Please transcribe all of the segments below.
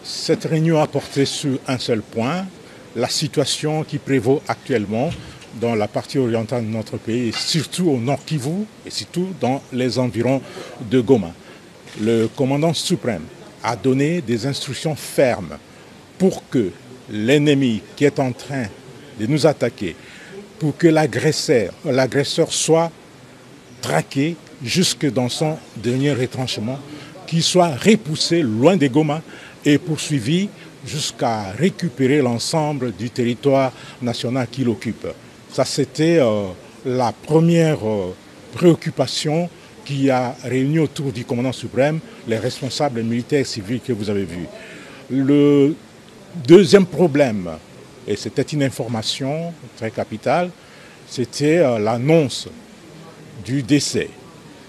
Cette réunion a porté sur un seul point, la situation qui prévaut actuellement dans la partie orientale de notre pays, et surtout au Nord Kivu, et surtout dans les environs de Goma. Le commandant suprême a donné des instructions fermes pour que l'ennemi qui est en train de nous attaquer, pour que l'agresseur soit traqué jusque dans son dernier retranchement, qu'il soit repoussé loin de Goma et poursuivi jusqu'à récupérer l'ensemble du territoire national qu'il occupe. Ça, c'était la première préoccupation qui a réuni autour du commandant suprême les responsables militaires et civils que vous avez vus. Le deuxième problème, et c'était une information très capitale, c'était l'annonce du décès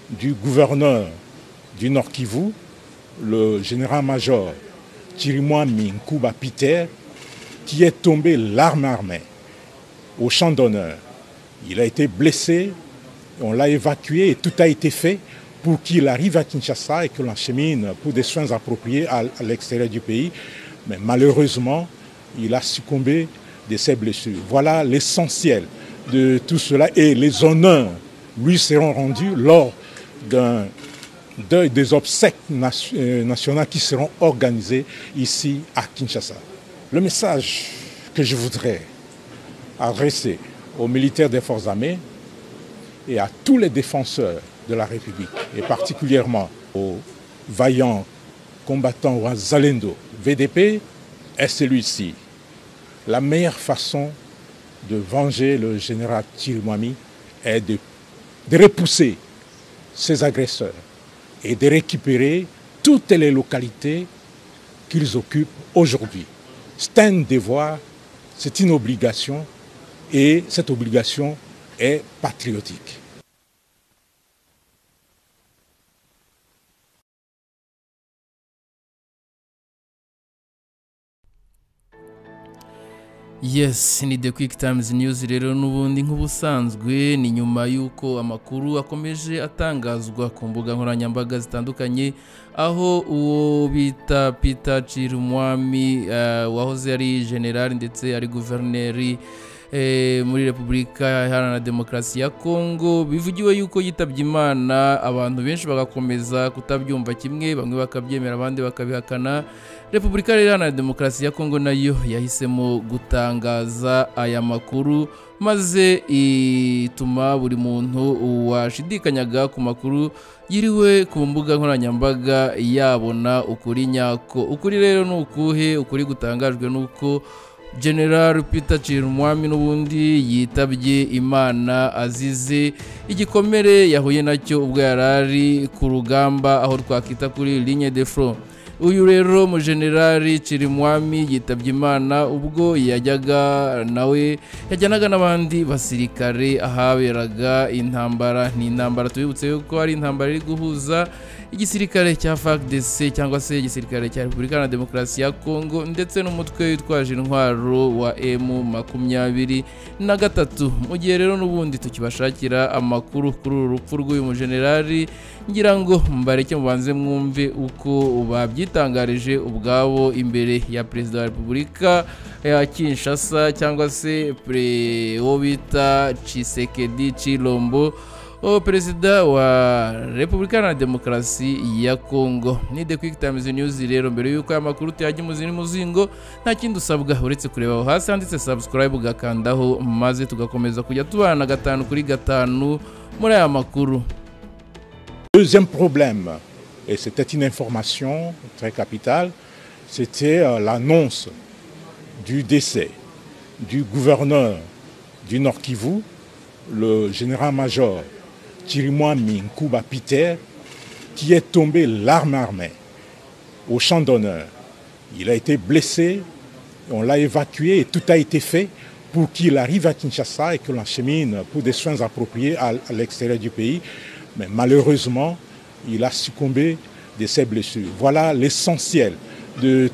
du gouverneur du Nord Kivu, le général-major Chirimwami Nkuba Peter, qui est tombé l'arme armée au champ d'honneur. Il a été blessé, on l'a évacué et tout a été fait pour qu'il arrive à Kinshasa et que l'enchemine pour des soins appropriés à l'extérieur du pays. Mais malheureusement, il a succombé de ses blessures. Voilà l'essentiel de tout cela et les honneurs lui seront rendus lors des obsèques nationales qui seront organisées ici à Kinshasa. Le message que je voudrais adresser aux militaires des forces armées et à tous les défenseurs de la République, et particulièrement aux vaillants combattants Wazalendo VDP, est celui-ci. La meilleure façon de venger le général Chirimwami est de repousser ces agresseurs et de récupérer toutes les localités qu'ils occupent aujourd'hui. C'est un devoir, c'est une obligation et cette obligation est patriotique. Yes, ni The Quick Times News rero n'ubundi nk'ubusanzwe ni nyuma y'uko amakuru akomeje atangazwa ku mbuga nkoranyambaga zitandukanye aho uwo bita Peter Chirimwami wahoze ari general ndetse ari guverineri muri Repubulika Iharanira Demokarasi ya Kongo bivugiwe yuko yitabye Imana. Abantu benshi bagakomeza kutabyumva kimwe, bamwe bakabyemera abandi bakabihakana. Repubulika Iharanira Demokarasi ya Kongo nayo yahisemo gutangaza aya makuru maze ituma buri muntu washidikanyaga ku makuru yiriwe ku mbuga nkoranyambaga yabona ukuri nyako. Ukuri rero ni ukuhe? Ukuri gutangajwe nuko General Peter Chirimwami n'ubundi yitabye Imana azize igikomere yahuye nacyo ubwo yarari ku rugamba aho twakita kuri ligne de front. Uyu rero mu General Chirimwami yitabye Imana ubwo yajyanaga n'abandi basirikare ahaberaga intambara. Ni intambara tubibutse yuko ari intambara iri guhuza igisirikare cya FARDC cyangwa se igisirikare cya Repubulika Iharanira Demokarasi ya Kongo ndetse n'umutwe witwaje intwaro wa M23. Mu gihe rero n'ubundi tukibashakira amakuru kuri uru rupfu rw'uyu mujenerali, ngira ngo mbareke mubanze mwumve uko babyitangarije ubwabo imbere ya Perezida wa Repubulika ya Kinshasa cyangwa se wo bita Tshisekedi Tshilombo, Perezida wa Repubulika Iharanira Demokarasi ya Kongo. Ni The Quick Times News rero, mbere yuko aya makuru tuyajya muzingo nta kindi usabwa uretse kureba aho hasi handitse subscribe ugakandaho maze tugakomeza kujya tubana 5 kuri 5 muri aya makuru. Deuxième problème, et c'était une information très capitale, c'était l'annonce du décès du gouverneur du Nord Kivu, le général-major Chirimwami Nkuba Peter, qui est tombé l'arme armée au champ d'honneur. Il a été blessé, on l'a évacué et tout a été fait pour qu'il arrive à Kinshasa et que l'enchemine pour des soins appropriés à l'extérieur du pays. Mais malheureusement, il a succombé de ses blessures. Voilà l'essentiel de tout.